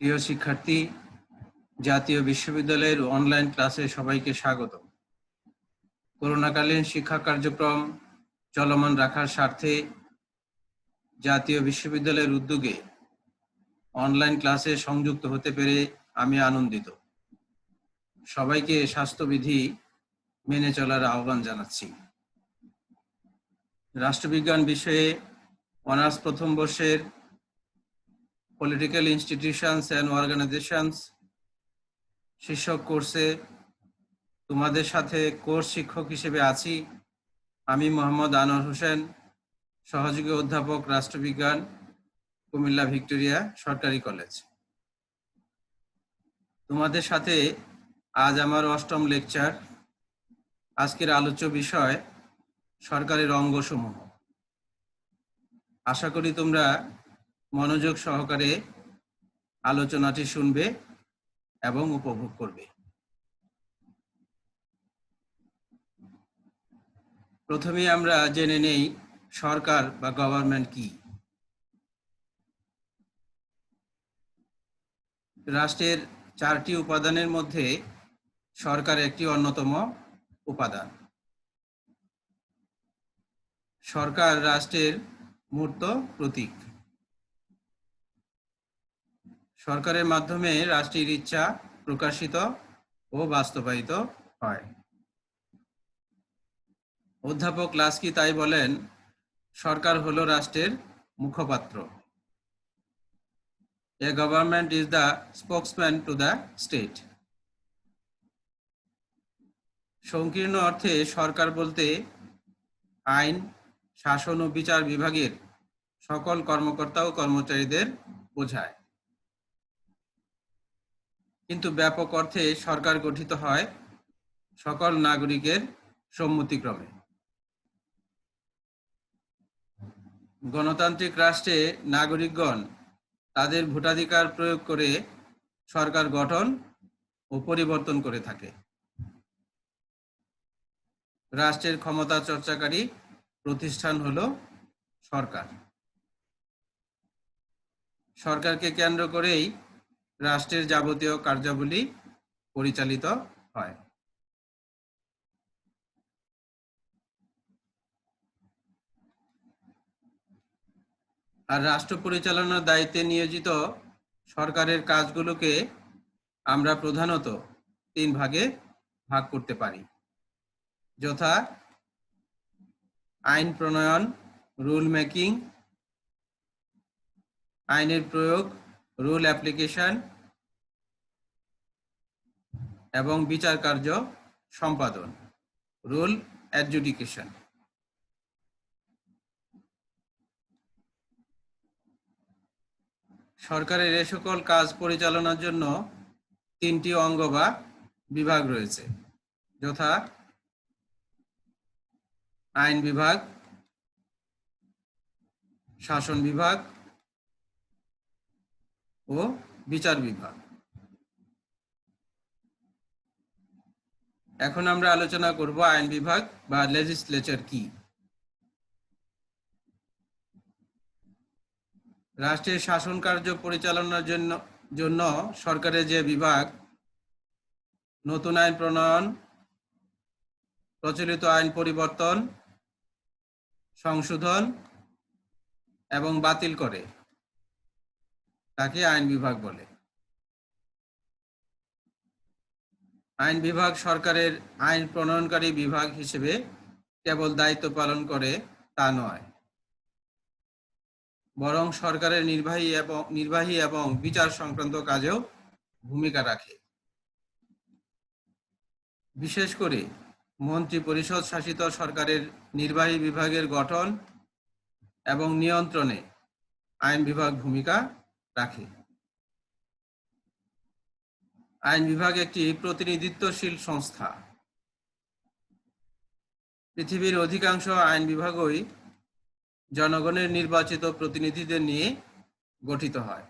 প্রিয় শিক্ষার্থী, জাতীয় বিশ্ববিদ্যালয়ের অনলাইন ক্লাসে সবাইকে স্বাগত। করোনাকালীন শিক্ষা কার্যক্রম চলমান রাখার স্বার্থে জাতীয় বিশ্ববিদ্যালয়ের উদ্যোগে অনলাইন ক্লাসে সংযুক্ত হতে পেরে আমি আনন্দিত। সবাইকে স্বাস্থ্যবিধি মেনে চলার আহ্বান জানাচ্ছি। রাষ্ট্রবিজ্ঞান বিষয়ে অনার্স প্রথম বর্ষের পলিটিক্যাল ইনস্টিটিউশনস অ্যান্ড অর্গানাইজেশনস শীর্ষক কোর্সে তোমাদের সাথে কোর্স শিক্ষক হিসেবে আছি আমি মোহাম্মদ আনোয়ার হোসেন, সহযোগী অধ্যাপক, রাষ্ট্রবিজ্ঞান, কুমিল্লা ভিক্টোরিয়া সরকারি কলেজ। তোমাদের সাথে আজ আমার ৮ম লেকচার। আজকের আলোচ্য বিষয় সরকারের অঙ্গসমূহ। আশা করি তোমরা মনোযোগ সহকারে আলোচনাটি শুনবে এবং উপভোগ করবে। প্রথমে আমরা জেনে নেই সরকার বা গভর্নমেন্ট কি। রাষ্ট্রের 4টি উপাদানের মধ্যে সরকার একটি অন্যতম উপাদান। সরকার রাষ্ট্রের মূর্ত প্রতীক। সরকারের মাধ্যমে রাষ্ট্রের ইচ্ছা প্রকাশিত ও বাস্তবায়িত হয়। অধ্যাপক লাস্কি তাই বলেন, সরকার হলো রাষ্ট্রের মুখপাত্র। A government is the spokesman to the state. সংকীর্ণ অর্থে সরকার বলতে আইন, শাসন ও বিচার বিভাগের সকল কর্মকর্তা ও কর্মচারীদের বোঝায়। কিন্তু ব্যাপক অর্থে সরকার গঠিত হয় সকল নাগরিকের সম্মতিক্রমে। গণতান্ত্রিক রাষ্ট্রে নাগরিকগণ তাদের ভোটাধিকার প্রয়োগ করে সরকার গঠন ও পরিবর্তন করে থাকে। রাষ্ট্রের ক্ষমতা চর্চাকারী প্রতিষ্ঠান হলো সরকার। সরকারকে কেন্দ্র করেই রাষ্ট্রের যাবতীয় কার্যাবলী পরিচালিত হয়। আর রাষ্ট্র পরিচালনার দায়িত্বে নিয়োজিত সরকারের কাজগুলোকে আমরা প্রধানত 3 ভাগে ভাগ করতে পারি, যথা আইন প্রণয়ন, রুল মেকিং, আইনের প্রয়োগ, রুল অ্যাপ্লিকেশন, এবং বিচার কার্য সম্পাদন, রুল অ্যাডজুডিকেশন। সরকারের এ সকল কাজ পরিচালনার জন্য 3টি অঙ্গ বা বিভাগ রয়েছে, যথা আইন বিভাগ, শাসন বিভাগ ও বিচার বিভাগ। এখন আমরা আলোচনা করব আইন বিভাগ বা লেজিসলেচার কি। রাষ্ট্রের শাসন কার্য পরিচালনার জন্য সরকারের যে বিভাগ, নতুন আইন প্রণয়ন, প্রচলিত আইন পরিবর্তন, সংশোধন এবং বাতিল করে, তাকে আইন বিভাগ বলে। আইন বিভাগ সরকারের আইন প্রণয়নকারী বিভাগ হিসেবে কেবল দায়িত্ব পালন করে তা নয়, বরং সরকারের নির্বাহী এবং বিচার সংক্রান্ত কাজেও ভূমিকা রাখে। বিশেষ করে মন্ত্রী পরিষদ শাসিত সরকারের নির্বাহী বিভাগের গঠন এবং নিয়ন্ত্রণে আইন বিভাগ ভূমিকা রাখে। আইন বিভাগ একটি প্রতিনিধিত্বশীল সংস্থা। পৃথিবীর অধিকাংশ আইন বিভাগই জনগণের নির্বাচিত প্রতিনিধিদের নিয়ে গঠিত হয়।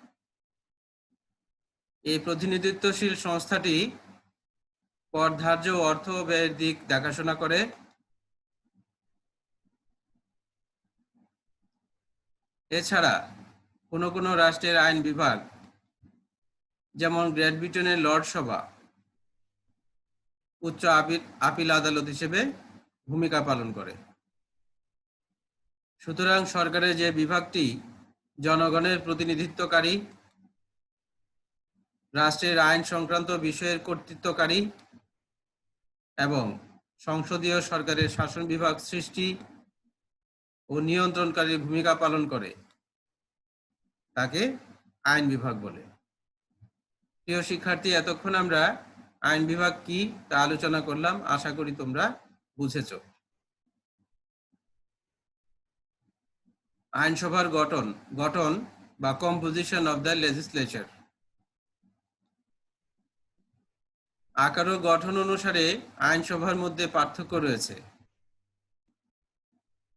এই প্রতিনিধিত্বশীল সংস্থাটি কর ধার্য অর্থ ব্যয়ের দিক দেখাশোনা করে, এছাড়া কোনো রাষ্ট্রের আইন বিভাগ যেমন গ্রেট ব্রিটেনের লর্ড সভা উচ্চ আপিল আদালত হিসেবে ভূমিকা পালন করে। সুতরাং সরকারের যে বিভাগটি জনগণের প্রতিনিধিত্বকারী, রাষ্ট্রের আইন সংক্রান্ত বিষয়ের কর্তৃত্বকারী এবং সংসদীয় সরকারের শাসন বিভাগ সৃষ্টি ও নিয়ন্ত্রণকারী ভূমিকা পালন করে, তাকে আইন বিভাগ বলে। প্রিয় শিক্ষার্থী, এতক্ষণ আমরা আইন বিভাগ কি তা আলোচনা করলাম। আশা করি তোমরা বুঝেছ। আইনসভার গঠন বা কম্পোজিশন অফ দ্য লেজিসলেচার। আকার ও গঠন অনুসারে আইনসভার মধ্যে পার্থক্য রয়েছে।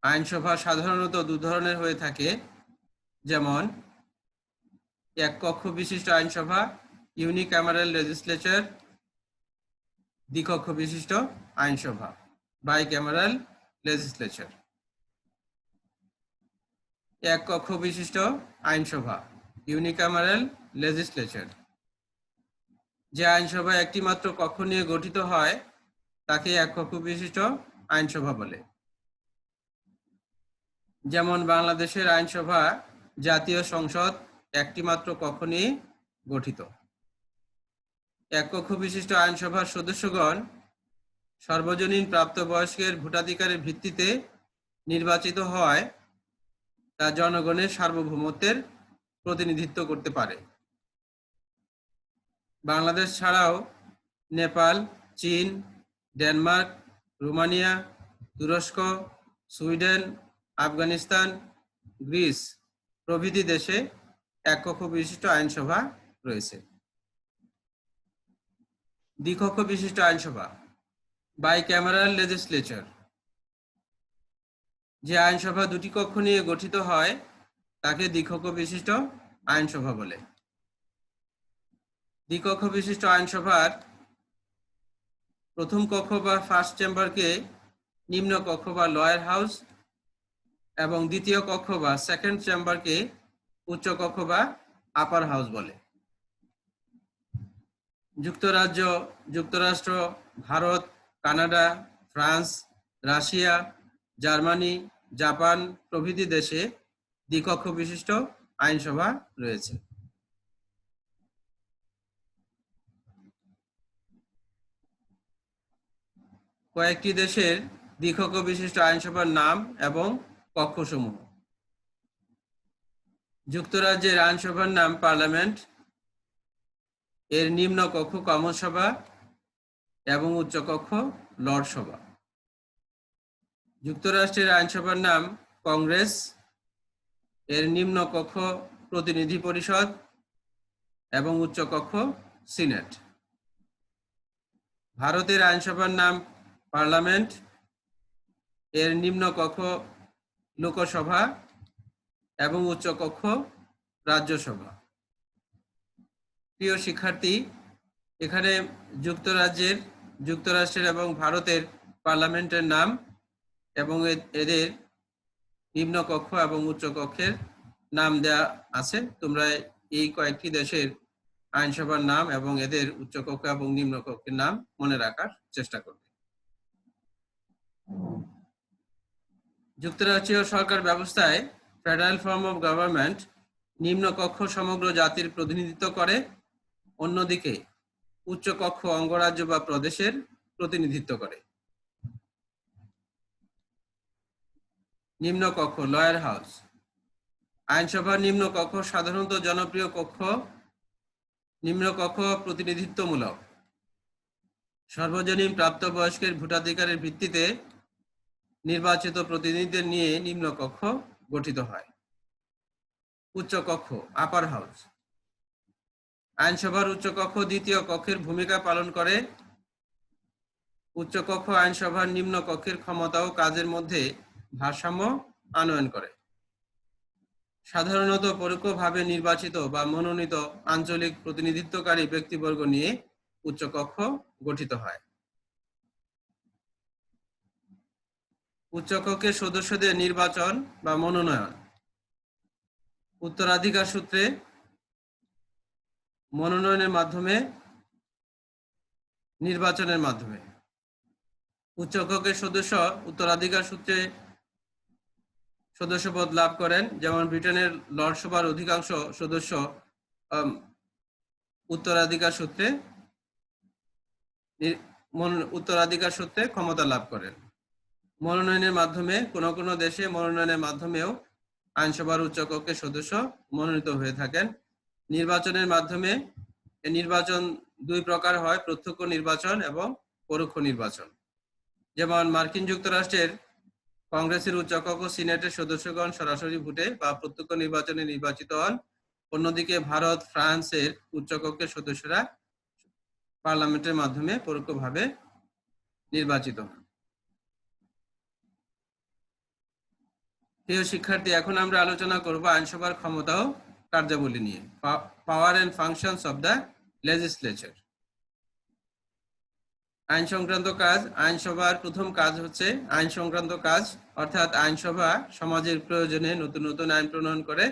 আইনসভা সাধারণত দু ধরনের হয়ে থাকে, যেমন এক কক্ষ বিশিষ্ট আইনসভা ইউনিক্যামারাল লেজিসলেচার, দ্বিকক্ষ বিশিষ্ট আইনসভা বাইক্যামারাল লেজিসলেচার। এক কক্ষ বিশিষ্ট আইনসভা ইউনিক্যামারাল লেজিসলেচার। যে আইনসভা একটি মাত্র কক্ষ নিয়ে গঠিত হয় তাকে এক কক্ষ বিশিষ্ট আইনসভা বলে। যেমন বাংলাদেশের আইনসভা জাতীয় সংসদ একটি মাত্র কক্ষ নিয়ে গঠিত। এক কক্ষ বিশিষ্ট আইনসভার সদস্যগণ সর্বজনীন প্রাপ্তবয়স্কের ভোটাধিকারের ভিত্তিতে নির্বাচিত হওয়ায় তা জনগণের সার্বভৌমত্বের প্রতিনিধিত্ব করতে পারে। বাংলাদেশ ছাড়াও নেপাল, চীন, ডেনমার্ক, রোমানিয়া, তুরস্ক, সুইডেন, আফগানিস্তান, গ্রিস প্রভৃতি দেশে এক কক্ষ বিশিষ্ট আইনসভা রয়েছে। দ্বিকক্ষ বিশিষ্ট আইনসভা বাইক্যামারাল লেজিসলেচার। যে আইনসভা দুটি কক্ষ নিয়ে গঠিত হয় তাকে দ্বিকক্ষ বিশিষ্ট আইনসভা বলে। দ্বিকক্ষ বিশিষ্ট আইনসভার প্রথম কক্ষ বা ফার্স্ট চেম্বারকে নিম্ন কক্ষ বা লয়ার হাউস এবং দ্বিতীয় কক্ষ বা সেকেন্ড চেম্বারকে উচ্চ কক্ষ বা আপার হাউস বলে। যুক্তরাজ্য, যুক্তরাষ্ট্র, Bharat, Canada, France, Russia, Germany, Japan প্রভৃতি দেশে দ্বিকক্ষ বিশিষ্ট আইনসভা রয়েছে। কয়েকটি দেশের দ্বিকক্ষ বিশিষ্ট আইনসভার নাম এবং কক্ষসমূহ। যুক্তরাজ্যের আইনসভার নাম পার্লামেন্ট, এর নিম্ন কক্ষ কমন সভা এবং উচ্চ কক্ষ লর্ড সভা। যুক্তরাষ্ট্রের আইনসভার নাম কংগ্রেস, এর নিম্ন কক্ষ প্রতিনিধি পরিষদ এবং উচ্চ কক্ষ সিনেট। ভারতের আইনসভার নাম পার্লামেন্ট, এর নিম্ন কক্ষ লোকসভা এবং উচ্চ কক্ষ রাজ্যসভা। প্রিয় শিক্ষার্থী, এখানে যুক্তরাষ্ট্রের এবং ভারতের পার্লামেন্টের নাম এবং এদের নিম্ন কক্ষ এবং উচ্চ কক্ষের নাম দেয়া আছে। তোমরা এই কয়েকটি দেশের আইনসভার নাম এবং এদের উচ্চ কক্ষ এবং নিম্ন কক্ষের নাম মনে রাখার চেষ্টা করবে। যুক্তরাষ্ট্রীয় সরকার ব্যবস্থায় ফেডারেল ফর্ম অফ গভর্নমেন্ট নিম্ন কক্ষ সমগ্র জাতির প্রতিনিধিত্ব করে, অন্যদিকে উচ্চ কক্ষ অঙ্গরাজ্য বা প্রদেশের প্রতিনিধিত্ব করে। নিম্ন কক্ষ লয়ার হাউস। আইনসভার নিম্ন কক্ষ সাধারণত জনপ্রিয় কক্ষ। নিম্ন কক্ষ প্রতিনিধিত্বমূলক। সর্বজনীন প্রাপ্তবয়স্কের ভোটাধিকারের ভিত্তিতে নির্বাচিত প্রতিনিধিদের নিয়ে নিম্ন কক্ষ গঠিত হয়। উচ্চ কক্ষ আপার হাউস। আইনসভার উচ্চ কক্ষ দ্বিতীয় কক্ষের ভূমিকা পালন করে। উচ্চ কক্ষ আইনসভার নিম্ন কক্ষের ক্ষমতা ও কাজের মধ্যে ভারসাম্য আনয়ন করে। সাধারণত পরোক্ষভাবে নির্বাচিত বা মনোনীত আঞ্চলিক প্রতিনিধিত্বকারী ব্যক্তিবর্গ নিয়ে উচ্চ কক্ষ গঠিত হয়। উচ্চ কক্ষের সদস্যদের নির্বাচন বা মনোনয়ন। উত্তরাধিকার সূত্রে মনোনয়নের মাধ্যমে, নির্বাচনের মাধ্যমে। উচ্চকক্ষের সদস্য উত্তরাধিকার সূত্রে সদস্যপদ লাভ করেন, যেমন ব্রিটেনের লর্ড সভার অধিকাংশ সদস্য উত্তরাধিকার সূত্রে ক্ষমতা লাভ করেন। মনোনয়নের মাধ্যমে কোন দেশে মনোনয়নের মাধ্যমেও আইনসভার উচ্চকক্ষের সদস্য মনোনীত হয়ে থাকেন। নির্বাচনের মাধ্যমে নির্বাচন দুই প্রকার হয়, প্রত্যক্ষ নির্বাচন এবং পরোক্ষ নির্বাচন। যেমন মার্কিন যুক্তরাষ্ট্রের কংগ্রেসের উচ্চকক্ষ সিনেটের সদস্যগণ সরাসরি ভোটে বা প্রত্যক্ষ নির্বাচনে নির্বাচিত হন। অন্যদিকে ভারত, ফ্রান্সের উচ্চকক্ষের সদস্যরা পার্লামেন্টের মাধ্যমে পরোক্ষভাবে নির্বাচিত হন। প্রিয় শিক্ষার্থী, এখন আমরা আলোচনা করব আইনসভার ক্ষমতা ও কার্যাবলী নিয়ে। Power and functions of the legislature. আইন সংক্রান্ত কাজ। আইনসভার প্রথম কাজ হচ্ছে আইন সংক্রান্ত কাজ, অর্থাৎ আইনসভা সমাজের প্রয়োজনে নতুন নতুন আইন প্রণয়ন করে।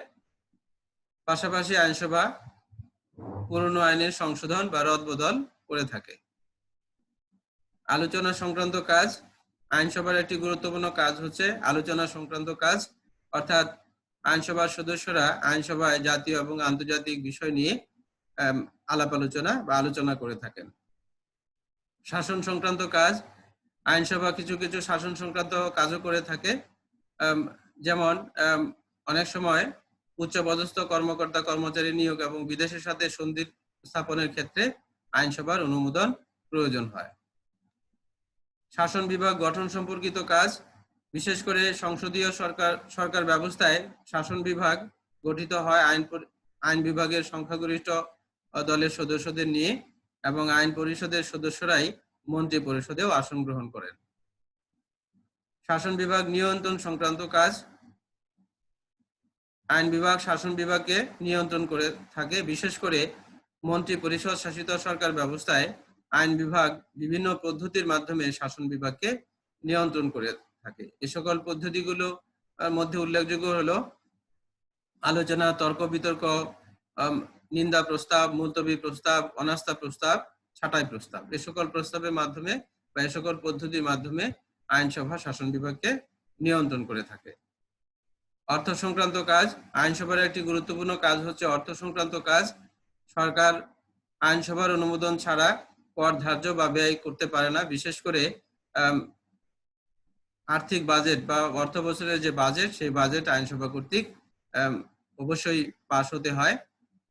পাশাপাশি আইনসভা পুরনো আইনের সংশোধন বা রদবদল করে থাকে। আলোচনা সংক্রান্ত কাজ। আইনসভার একটি গুরুত্বপূর্ণ কাজ হচ্ছে আলোচনা সংক্রান্ত কাজ, অর্থাৎ আইনসভার সদস্যরা আইনসভায় জাতীয় এবং আন্তর্জাতিক বিষয় নিয়ে আলাপ আলোচনা বা আলোচনা করে থাকেন। শাসন সংক্রান্ত কাজ। আইনসভা কিছু কিছু শাসন সংক্রান্ত কাজও করে থাকে, যেমন অনেক সময় উচ্চপদস্থ কর্মকর্তা কর্মচারী নিয়োগ এবং বিদেশের সাথে সন্ধি স্থাপনের ক্ষেত্রে আইনসভার অনুমোদন প্রয়োজন হয়। শাসন বিভাগ গঠন সম্পর্কিত কাজ। বিশেষ করে সংসদীয় সরকার ব্যবস্থায় শাসন বিভাগ গঠিত হয় আইন বিভাগের সংখ্যাগরিষ্ঠ দলের সদস্যদের নিয়ে, এবং আইন পরিষদের সদস্যরাই মন্ত্রী পরিষদেও আসন গ্রহণ করেন। শাসন বিভাগ নিয়ন্ত্রণ সংক্রান্ত কাজ। আইন বিভাগ শাসন বিভাগকে নিয়ন্ত্রণ করে থাকে। বিশেষ করে মন্ত্রী পরিষদ শাসিত সরকার ব্যবস্থায় আইন বিভাগ বিভিন্ন পদ্ধতির মাধ্যমে শাসন বিভাগকে নিয়ন্ত্রণ করে থাকে। এই সকল পদ্ধতিগুলো মধ্যে উল্লেখযোগ্য হলো আলোচনা, তর্ক বিতর্ক, নিন্দা প্রস্তাব, মুলতবি প্রস্তাব, অনাস্থা প্রস্তাব, ছাঁটাই প্রস্তাব। এই সকল প্রস্তাবের মাধ্যমে বা এই সকল পদ্ধতির মাধ্যমে আইনসভা শাসন বিভাগকে নিয়ন্ত্রণ করে থাকে। অর্থ সংক্রান্ত কাজ। আইনসভার একটি গুরুত্বপূর্ণ কাজ হচ্ছে অর্থ সংক্রান্ত কাজ। সরকার আইনসভার অনুমোদন ছাড়া কর ধার্য বা ব্যয় করতে পারে না। বিশেষ করে আর্থিক বাজেট বা অর্থ বছরের যে বাজেট, সেই বাজেট আইনসভা কর্তৃক অবশ্যই পাস হতে হয়।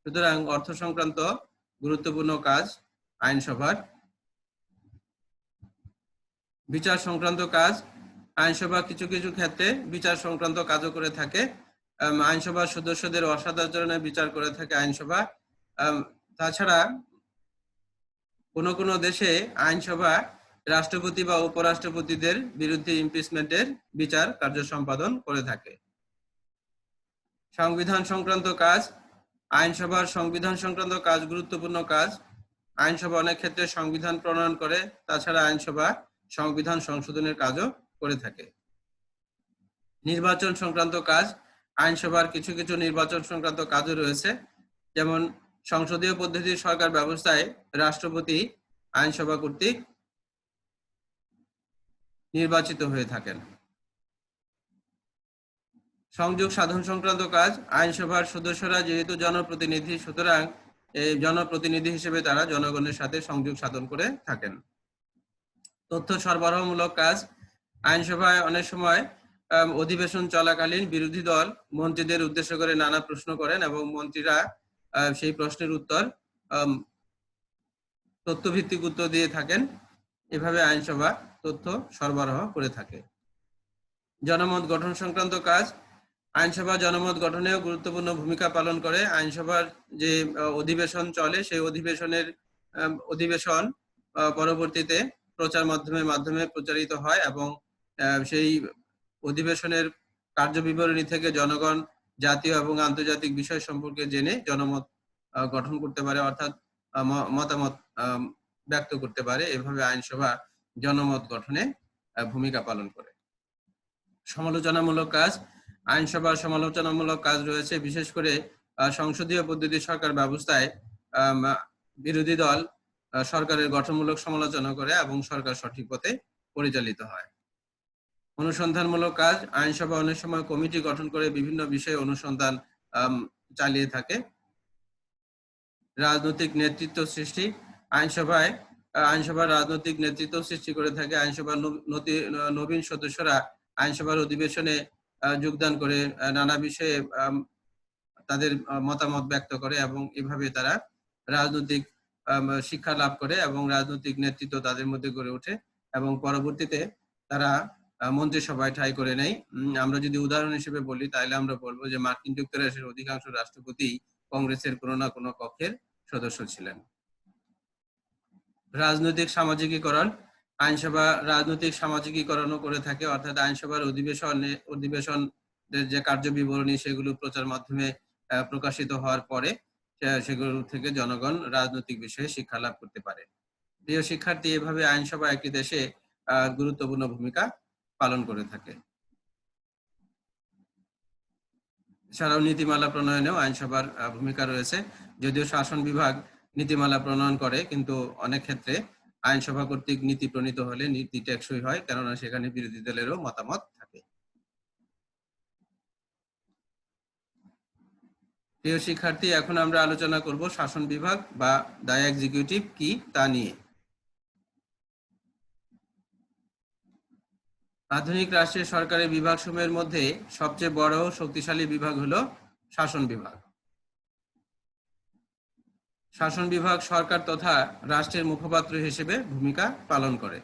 সুতরাং অর্থ সংক্রান্ত গুরুত্বপূর্ণ কাজ আইনসভার। বিচার সংক্রান্ত কাজ। আইনসভা কিছু কিছু ক্ষেত্রে বিচার সংক্রান্ত কাজও করে থাকে। আইনসভার সদস্যদের অসদাচরণের বিচার করে থাকে আইনসভা। তাছাড়া কোন দেশে আইনসভা রাষ্ট্রপতি বা উপরাষ্ট্রপতিদের বিরুদ্ধে ইমপিচমেন্টের বিচার কার্য সম্পাদন করে থাকে। সংবিধান সংক্রান্ত কাজ। আইনসভার সংবিধান সংক্রান্ত কাজ গুরুত্বপূর্ণ কাজ। আইনসভা অনেক ক্ষেত্রে সংবিধান প্রণয়ন করে। তাছাড়া আইনসভা সংবিধান সংশোধনের কাজও করে থাকে। নির্বাচন সংক্রান্ত কাজ। আইনসভার কিছু কিছু নির্বাচন সংক্রান্ত কাজও রয়েছে, যেমন সংসদীয় পদ্ধতির সরকার ব্যবস্থায় রাষ্ট্রপতি আইনসভা কর্তৃক নির্বাচিত হয়ে থাকেন। সংযোগ সাধন সংক্রান্ত কাজ। আইনসভার সদস্যরা যেহেতু জনপ্রতিনিধি, সুতরাং এই জনপ্রতিনিধি হিসেবে তারা জনগণের সাথে সংযোগ সাধন করে থাকেন। তথ্য সরবরাহমূলক কাজ। আইনসভায় অনেক সময় অধিবেশন চলাকালীন বিরোধী দল মন্ত্রীদের উদ্দেশ্য করে নানা প্রশ্ন করেন এবং মন্ত্রীরা সেই প্রশ্নের উত্তর তথ্যভিত্তিক উত্তর দিয়ে থাকেন। এভাবে আইনসভা তথ্য সরবরাহ করে থাকে। জনমত গঠন সংক্রান্ত কাজ। আইনসভা জনমত গঠনেও গুরুত্বপূর্ণ ভূমিকা পালন করে। আইনসভার যে অধিবেশন চলে, সেই অধিবেশন পরবর্তীতে প্রচার মাধ্যমে প্রচারিত হয় এবং সেই অধিবেশনের কার্যবিবরণী থেকে জনগণ জাতীয় এবং আন্তর্জাতিক বিষয় সম্পর্কে জেনে জনমত গঠন করতে পারে, অর্থাৎ মতামত ব্যক্ত করতে পারে। এভাবে আইনসভা জনমত গঠনে ভূমিকা পালন করে। সমালোচনামূলক কাজ। আইনসভার সমালোচনামূলক কাজ রয়েছে, বিশেষ করে সংসদীয় পদ্ধতি সরকার ব্যবস্থায় বিরোধী দল সরকারের গঠনমূলক সমালোচনা করে এবং সরকার সঠিক পথে পরিচালিত হয়। অনুসন্ধানমূলক কাজ, আইনসভা অনেক সময় কমিটি গঠন করে বিভিন্ন বিষয়ে অনুসন্ধান চালিয়ে থাকে। রাজনৈতিক নেতৃত্ব সৃষ্টি, আইনসভার রাজনৈতিক নেতৃত্ব সৃষ্টি করে থাকে। আইনসভার নবীন সদস্যরা আইনসভার অধিবেশনে যোগদান করে নানা বিষয়ে তাদের মতামত ব্যক্ত করে এবং এভাবে তারা রাজনৈতিক শিক্ষা লাভ করে এবং রাজনৈতিক নেতৃত্ব তাদের মধ্যে গড়ে ওঠে এবং পরবর্তীতে তারা মন্ত্রিসভায় ঠাঁই করে নেয়। আমরা যদি উদাহরণ হিসেবে বলি তাহলে আমরা বলবো যে মার্কিন যুক্তরাষ্ট্রের অধিকাংশ রাষ্ট্রপতি কংগ্রেসের কোনো না কোনো কক্ষের সদস্য ছিলেন। রাজনৈতিক সামাজিকীকরণ, আইনসভা রাজনৈতিক সামাজিকীকরণও করে থাকে, অর্থাৎ আইনসভার অধিবেশনের যে কার্য বিবরণী সেগুলো প্রচার মাধ্যমে প্রকাশিত হওয়ার পরে সেগুলো থেকে জনগণ রাজনৈতিক বিষয়ে শিক্ষা লাভ করতে পারে। প্রিয় শিক্ষার্থী, এভাবে আইনসভা একটি দেশে গুরুত্বপূর্ণ ভূমিকা পালন করে থাকে। এছাড়াও নীতিমালা প্রণয়নেও আইনসভার ভূমিকা রয়েছে। যদিও শাসন বিভাগ নীতিমালা প্রণয়ন করে, কিন্তু অনেক ক্ষেত্রে আইনসভা কর্তৃক নীতি প্রণীত হলে নীতি টেকসই হয়, কেননা সেখানে বিরোধী দলেরও মতামত থাকে। প্রিয় শিক্ষার্থী, এখন আমরা আলোচনা করব শাসন বিভাগ বা দ্য এক্সিকিউটিভ কি তা নিয়ে। আধুনিক রাষ্ট্রের সরকারি বিভাগসমূহের মধ্যে সবচেয়ে বড় ও শক্তিশালী বিভাগ হলো শাসন বিভাগ। শাসন বিভাগ সরকার তথা রাষ্ট্রের মুখপাত্র হিসেবে ভূমিকা পালন করে।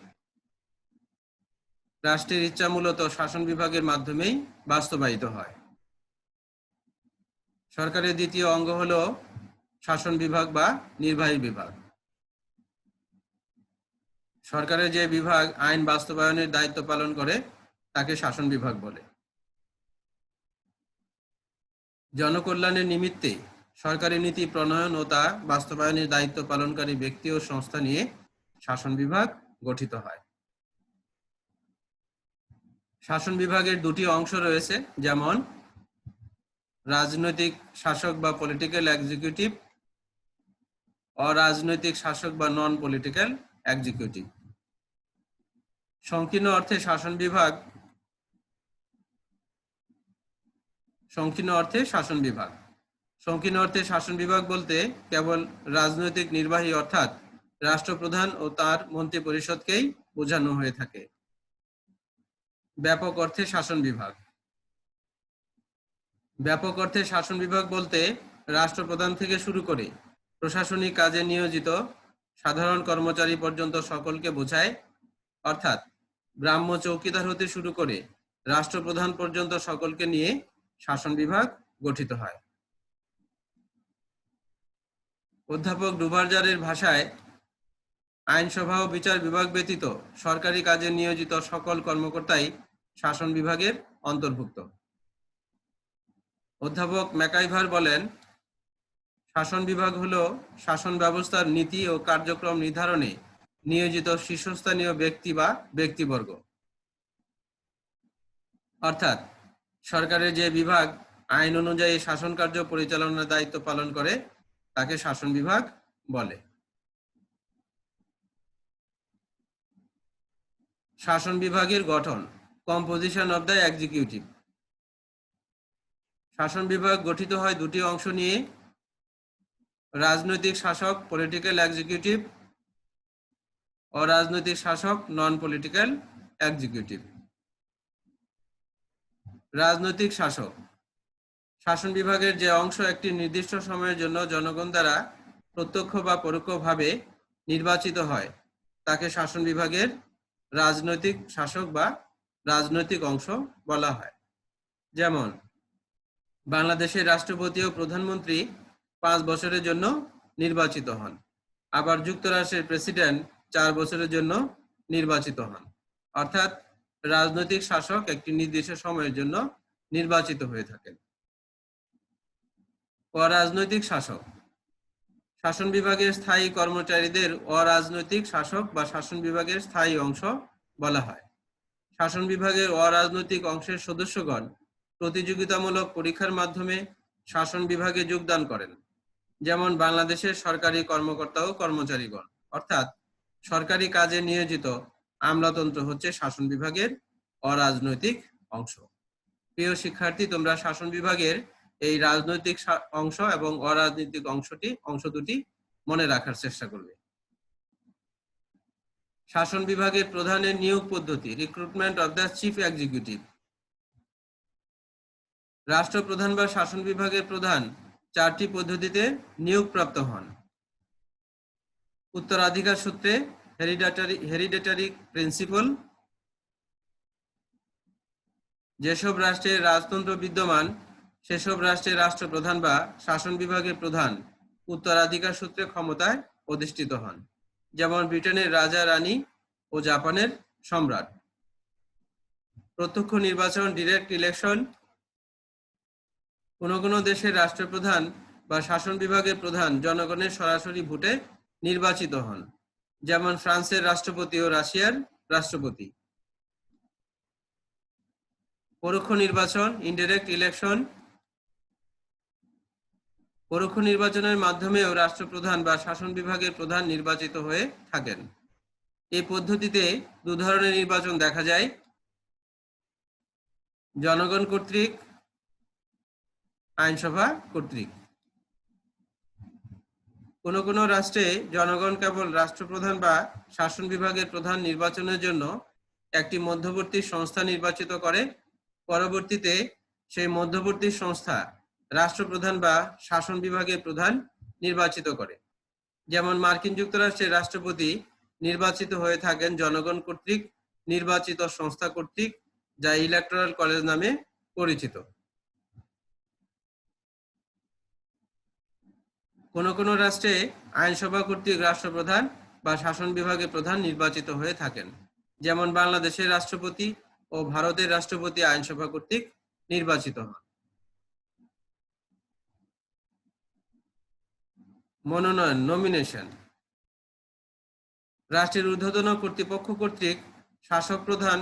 রাষ্ট্রের ইচ্ছা মূলত শাসন বিভাগের মাধ্যমেই বাস্তবায়িত হয়। সরকারের দ্বিতীয় অঙ্গ হলো শাসন বিভাগ বা নির্বাহী বিভাগ। সরকারের যে বিভাগ আইন বাস্তবায়নের দায়িত্ব পালন করে তাকে শাসন বিভাগ বলে। জনকল্যাণের নিমিত্তে সরকারি নীতি প্রণয়ন ও তা বাস্তবায়নের দায়িত্ব পালনকারী ব্যক্তি ও সংস্থা নিয়ে শাসন বিভাগ গঠিত হয়। শাসন বিভাগের দুটি অংশ রয়েছে, যেমন রাজনৈতিক শাসক বা পলিটিক্যাল এক্সিকিউটিভ, অরাজনৈতিক শাসক বা নন পলিটিক্যাল এক্সিকিউটিভ। সংকীর্ণ অর্থে শাসন বিভাগ বলতে কেবল রাজনৈতিক নির্বাহী অর্থাৎ রাষ্ট্রপ্রধান ও তার মন্ত্রী পরিষদকেই বোঝানো হয়ে থাকে। ব্যাপক অর্থে শাসন বিভাগ বলতে রাষ্ট্রপ্রধান থেকে শুরু করে প্রশাসনিক কাজে নিয়োজিত সাধারণ কর্মচারী পর্যন্ত সকলকে বোঝায়, অর্থাৎ ব্রাহ্ম চৌকিদার হতে শুরু করে রাষ্ট্রপ্রধান পর্যন্ত সকলকে নিয়ে শাসন বিভাগ গঠিত হয়। অধ্যাপক ডুভারজারের ভাষায় আইনসভা ও বিচার বিভাগ ব্যতীত সরকারি কাজে নিয়োজিত সকল কর্মকর্তাই শাসন বিভাগের অন্তর্ভুক্ত। অধ্যাপক ম্যাকাইভার বলেন, শাসন বিভাগ হলো শাসন ব্যবস্থার নীতি ও কার্যক্রম নির্ধারণে নিয়োজিত শীর্ষস্থানীয় ব্যক্তি বা ব্যক্তিবর্গ। অর্থাৎ সরকারের যে বিভাগ আইন অনুযায়ী শাসন কার্য পরিচালনার দায়িত্ব পালন করে তাকে শাসন বিভাগ বলে। শাসন বিভাগের গঠন, কম্পোজিশন অব দ্য এক্সিকিউটিভ। শাসন বিভাগ গঠিত হয় দুটি অংশ নিয়ে, রাজনৈতিক শাসক পলিটিক্যাল এক্সিকিউটিভ, অরাজনৈতিক শাসক নন পলিটিক্যাল এক্সিকিউটিভ। রাজনৈতিক শাসক, শাসন বিভাগের যে অংশ একটি নির্দিষ্ট সময়ের জন্য জনগণ দ্বারা প্রত্যক্ষ বা পরোক্ষভাবে নির্বাচিত হয় তাকে শাসন বিভাগের রাজনৈতিক শাসক বা রাজনৈতিক অংশ বলা হয়। যেমন বাংলাদেশের রাষ্ট্রপতি ও প্রধানমন্ত্রী 5 বছরের জন্য নির্বাচিত হন, আবার যুক্তরাষ্ট্রের প্রেসিডেন্ট 4 বছরের জন্য নির্বাচিত হন। অর্থাৎ রাজনৈতিক শাসক একটি নির্দিষ্ট সময়ের জন্য নির্বাচিত হয়ে থাকেন। অরাজনৈতিক শাসক, শাসন বিভাগের স্থায়ী কর্মচারীদের অরাজনৈতিক শাসক বা শাসন বিভাগের স্থায়ী অংশ বলা হয়। শাসন বিভাগের অরাজনৈতিক অংশের সদস্যগণ প্রতিযোগিতামূলক পরীক্ষার মাধ্যমে শাসন বিভাগে যোগদান করেন। যেমন বাংলাদেশের সরকারি কর্মকর্তা ও কর্মচারীগণ, অর্থাৎ সরকারি কাজে নিয়োজিত আমলাতন্ত্র হচ্ছে শাসন বিভাগের অরাজনৈতিক অংশ। প্রিয় শিক্ষার্থী, তোমরা শাসন বিভাগের এই রাজনৈতিক অংশ এবং অরাজনৈতিক অংশ দুটি মনে রাখার চেষ্টা করবে। শাসন বিভাগের প্রধানের নিয়োগ পদ্ধতি, recruitment of the chief executive. রাষ্ট্রপ্রধান বা শাসন বিভাগের প্রধান 4টি পদ্ধতিতে নিয়োগপ্রাপ্ত হন। উত্তরাধিকার সূত্রে, হেরিডিটারি প্রিন্সিপাল। যেসব রাষ্ট্রের রাজতন্ত্র বিদ্যমান সেসব রাষ্ট্রের রাষ্ট্রপ্রধান বা শাসন বিভাগের প্রধান উত্তরাধিকার সূত্রে ক্ষমতায় অধিষ্ঠিত হন, যেমন ব্রিটেনের রাজা রানী ও জাপানের সম্রাট। প্রত্যক্ষ নির্বাচন, ডিরেক্ট ইলেকশন। কোন কোন দেশের রাষ্ট্রপ্রধান বা শাসন বিভাগের প্রধান জনগণের সরাসরি ভোটে নির্বাচিত হন, যেমন ফ্রান্সের রাষ্ট্রপতি ও রাশিয়ার রাষ্ট্রপতি। পরোক্ষ নির্বাচন, ইনডাইরেক্ট ইলেকশন। পরোক্ষ নির্বাচনের মাধ্যমেও রাষ্ট্রপ্রধান বা শাসন বিভাগের প্রধান নির্বাচিত হয়ে থাকেন। এই পদ্ধতিতে 2 ধরনের নির্বাচন দেখা যায়: জনগণ কর্তৃক, আইনসভা কর্তৃক। কোন কোন রাষ্ট্রে জনগণ কেবল রাষ্ট্রপ্রধান বা শাসন বিভাগের প্রধান নির্বাচনের জন্য একটি মধ্যবর্তী সংস্থা নির্বাচিত করে, পরবর্তীতে সেই মধ্যবর্তী সংস্থা রাষ্ট্রপ্রধান বা শাসন বিভাগের প্রধান নির্বাচিত করে। যেমন মার্কিন যুক্তরাষ্ট্রের রাষ্ট্রপতি নির্বাচিত হয়ে থাকেন জনগণ কর্তৃক নির্বাচিত সংস্থা কর্তৃক, যা ইলেকটোরাল কলেজ নামে পরিচিত। কোন কোন রাষ্ট্রে আইনসভা কর্তৃক রাষ্ট্রপ্রধান বা শাসন বিভাগের প্রধান নির্বাচিত হয়ে থাকেন, যেমন বাংলাদেশের রাষ্ট্রপতি ও ভারতের রাষ্ট্রপতি আইনসভা কর্তৃক নির্বাচিত হন। মনোনয়ন, নমিনেশন। রাষ্ট্রের ঊর্ধ্বতন কর্তৃপক্ষ কর্তৃক শাসক প্রধান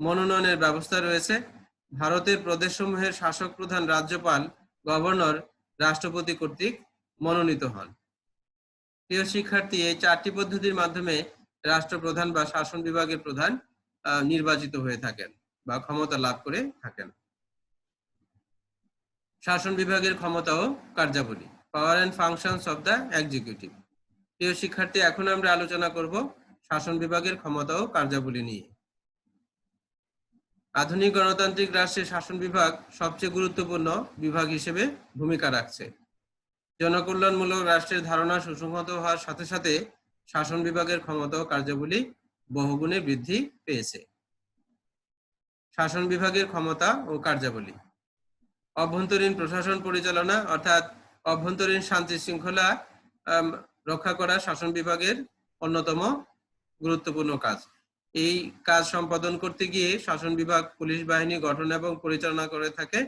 মনোনয়নের ব্যবস্থা রয়েছে। ভারতের প্রদেশসমূহের শাসক প্রধান রাজ্যপাল, গভর্নর, রাষ্ট্রপতি কর্তৃক মনোনীত হন। প্রিয় শিক্ষার্থী, এই 4টি পদ্ধতির মাধ্যমে রাষ্ট্রপ্রধান বা শাসন বিভাগের প্রধান নির্বাচিত হয়ে থাকেন বা ক্ষমতা লাভ করে থাকেন। শাসন বিভাগের ক্ষমতা ও কার্যাবলী, power and functions of the executive. প্রিয় শিক্ষার্থী, এখন আমরা আলোচনা করব শাসন বিভাগের ক্ষমতা ও কার্যাবলী নিয়ে। আধুনিক গণতান্ত্রিক রাষ্ট্রে শাসন বিভাগ সবচেয়ে গুরুত্বপূর্ণ বিভাগ হিসেবে ভূমিকা রাখছে। জনকল্যাণমূলক রাষ্ট্রের ধারণা সুসংহত হওয়ার সাথে সাথে শাসন বিভাগের ক্ষমতা ও কার্যাবলী বহুগুণে বৃদ্ধি পেয়েছে। শাসন বিভাগের ক্ষমতা ও কার্যাবলী: অভ্যন্তরীণ প্রশাসন পরিচালনা, অর্থাৎ অভ্যন্তরীণ শান্তি শৃঙ্খলা রক্ষা করা শাসন বিভাগের অন্যতম গুরুত্বপূর্ণ কাজ। এই কাজ সম্পাদন করতে গিয়ে শাসন বিভাগ পুলিশ বাহিনী গঠন এবং পরিচালনা করে থাকে।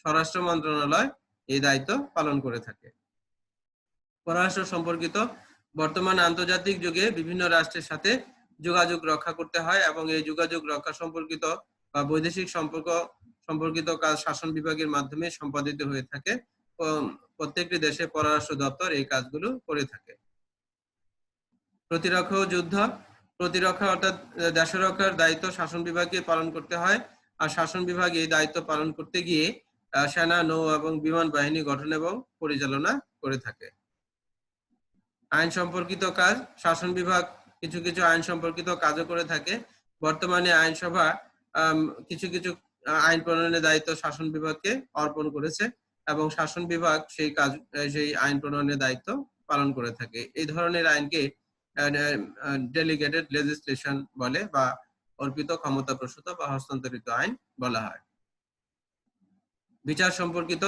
স্বরাষ্ট্র মন্ত্রণালয় এই দায়িত্ব পালন করে থাকে। পররাষ্ট্র সম্পর্কিত: বর্তমান আন্তর্জাতিক যুগে বিভিন্ন রাষ্ট্রের সাথে যোগাযোগ রক্ষা করতে হয় এবং এই যোগাযোগ রক্ষা সম্পর্কিত বা বৈদেশিক সম্পর্কিত কাজ শাসন বিভাগের মাধ্যমে সম্পাদিত হয়ে থাকে। প্রত্যেকটি দেশে পররাষ্ট্র দপ্তর এই কাজগুলো করে থাকে। প্রতিরক্ষা ও যুদ্ধ: প্রতিরক্ষা অর্থাৎ দেশ রক্ষার দায়িত্ব শাসন বিভাগকে পালন করতে হয়, আর শাসন বিভাগ এই দায়িত্ব পালন করতে গিয়ে সেনা, নৌ এবং বিমান বাহিনী গঠন এবং পরিচালনা করে থাকে। আইন সম্পর্কিত কাজ: শাসন বিভাগ কিছু কিছু আইন সম্পর্কিত কাজও করে থাকে। বর্তমানে আইনসভা কিছু কিছু আইন প্রণয়নের দায়িত্ব শাসন বিভাগকে অর্পণ করেছে এবং শাসন বিভাগ সেই আইন প্রণয়নের দায়িত্ব পালন করে থাকে। এই ধরনের আইনকে ডেলিগেটেড লেজিসলেশন বলে বা অর্পিত ক্ষমতাপ্রসূত বা হস্তান্তরিত আইন বলা হয়। বিচার সম্পর্কিত: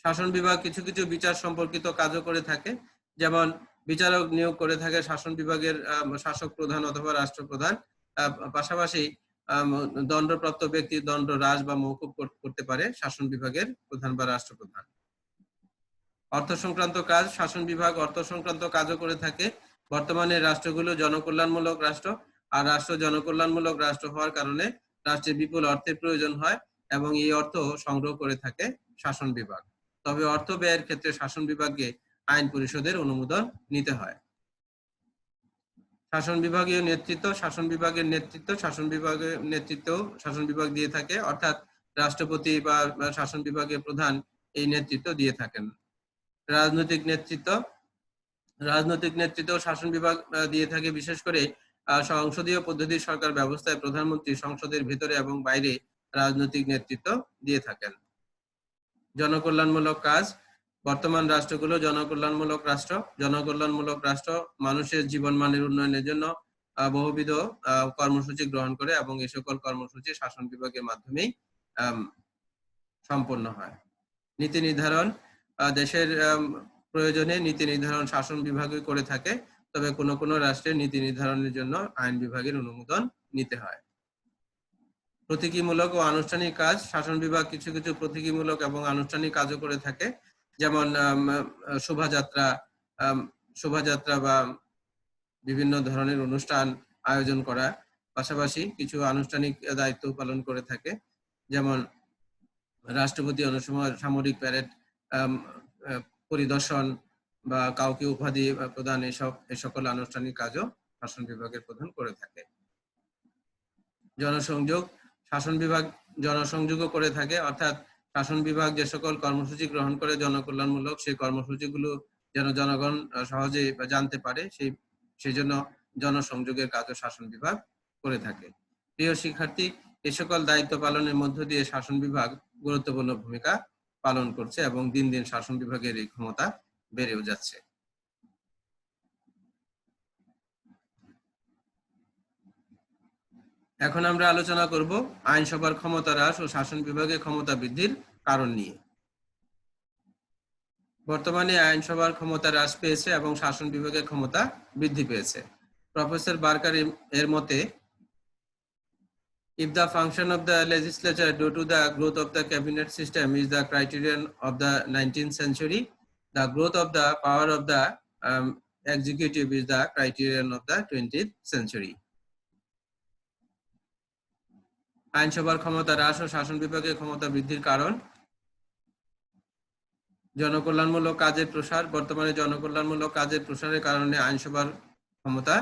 শাসন বিভাগ কিছু কিছু বিচার সম্পর্কিত কাজও করে থাকে, যেমন বিচারক নিয়োগ করে থাকে শাসন বিভাগের শাসক প্রধান অথবা রাষ্ট্রপ্রধান। পাশাপাশি দণ্ডপ্রাপ্ত ব্যক্তির দণ্ড হ্রাস বা মওকুফ করতে পারে শাসন বিভাগের প্রধান বা রাষ্ট্রপ্রধান। অর্থ সংক্রান্ত কাজ: শাসন বিভাগ অর্থ সংক্রান্ত কাজও করে থাকে। বর্তমানে রাষ্ট্রগুলো জনকল্যাণমূলক রাষ্ট্র, আর রাষ্ট্র জনকল্যাণমূলক রাষ্ট্র হওয়ার কারণে রাষ্ট্রের বিপুল অর্থের প্রয়োজন হয় এবং এই অর্থ সংগ্রহ করে থাকে শাসন বিভাগ। তবে অর্থ ব্যয়ের ক্ষেত্রে শাসন বিভাগকে আইন পরিষদের অনুমোদন নিতে হয়। শাসন বিভাগীয় নেতৃত্ব, শাসন বিভাগের নেতৃত্ব শাসন বিভাগ দিয়ে থাকে, অর্থাৎ রাষ্ট্রপতি বা শাসন বিভাগের প্রধান এই নেতৃত্ব দিয়ে থাকেন। রাজনৈতিক নেতৃত্ব শাসন বিভাগ দিয়ে থাকে, বিশেষ করে সংসদীয় পদ্ধতির সরকার ব্যবস্থায় প্রধানমন্ত্রী সংসদের ভেতরে এবং বাইরে রাজনৈতিক নেতৃত্ব দিয়ে থাকেন। জনকল্যাণমূলক কাজ, বর্তমান রাষ্ট্রগুলো জনকল্যাণমূলক রাষ্ট্র মানুষের জীবনমানের উন্নয়নের জন্য বহুবিধ কর্মসূচি গ্রহণ করে এবং এই সকল কর্মসূচি শাসন বিভাগের মাধ্যমেই সম্পন্ন হয়। নীতি নির্ধারণ, দেশের প্রয়োজনে নীতি নির্ধারণ শাসন বিভাগই করে থাকে, তবে কোনো কোনো রাষ্ট্রের নীতি নির্ধারণের জন্য আইন বিভাগের অনুমোদন নিতে হয়। প্রতীকীমূলক ও আনুষ্ঠানিক কাজ, শাসন বিভাগ কিছু কিছু প্রতীকীমূলক এবং আনুষ্ঠানিক কাজও করে থাকে, যেমন শোভাযাত্রা বা বিভিন্ন ধরনের অনুষ্ঠান আয়োজন করা, পাশাপাশি কিছু আনুষ্ঠানিক দায়িত্ব পালন করে থাকে, যেমন রাষ্ট্রপতি অনেক সময় সামরিক প্যারেড পরিদর্শন বা কাউকে উপাধি প্রদান, এই সকল আনুষ্ঠানিক কাজও শাসন বিভাগের প্রধান করে থাকে। জনসংযোগ, শাসন বিভাগ জনসংযোগও করে থাকে, অর্থাৎ শাসন বিভাগ যে সকল কর্মসূচি গ্রহণ করে জনকল্যাণমূলক, সেই কর্মসূচিগুলো যেন জনগণ সহজে জানতে পারে, সেই জন্য জনসংযোগের কাজও শাসন বিভাগ করে থাকে। প্রিয় শিক্ষার্থী, এই সকল দায়িত্ব পালনের মধ্য দিয়ে শাসন বিভাগ গুরুত্বপূর্ণ ভূমিকা পালন করছে এবং দিন দিন শাসন বিভাগের এই ক্ষমতা বেড়েও যাচ্ছে। এখন আমরা আলোচনা করব আইনসভার ক্ষমতা হ্রাস ও শাসন বিভাগের ক্ষমতা বৃদ্ধির কারণ নিয়ে। বর্তমানে আইনসভার ক্ষমতা হ্রাস পেয়েছে এবং শাসন বিভাগের ক্ষমতা বৃদ্ধি পেয়েছে। প্রফেসর বার্কার এর মতে, if the function of the legislature due to the growth of the cabinet system is the criterion of the 19th century, the growth of the power of the executive is the criterion of the 20th century. আইনসভার ক্ষমতা হ্রাস ও শাসন বিভাগের ক্ষমতা বৃদ্ধির কারণ: জনকল্যাণমূলক কাজের প্রসার। বর্তমানে জনকল্যাণমূলক কাজের প্রসারের কারণে আইনসভার ক্ষমতা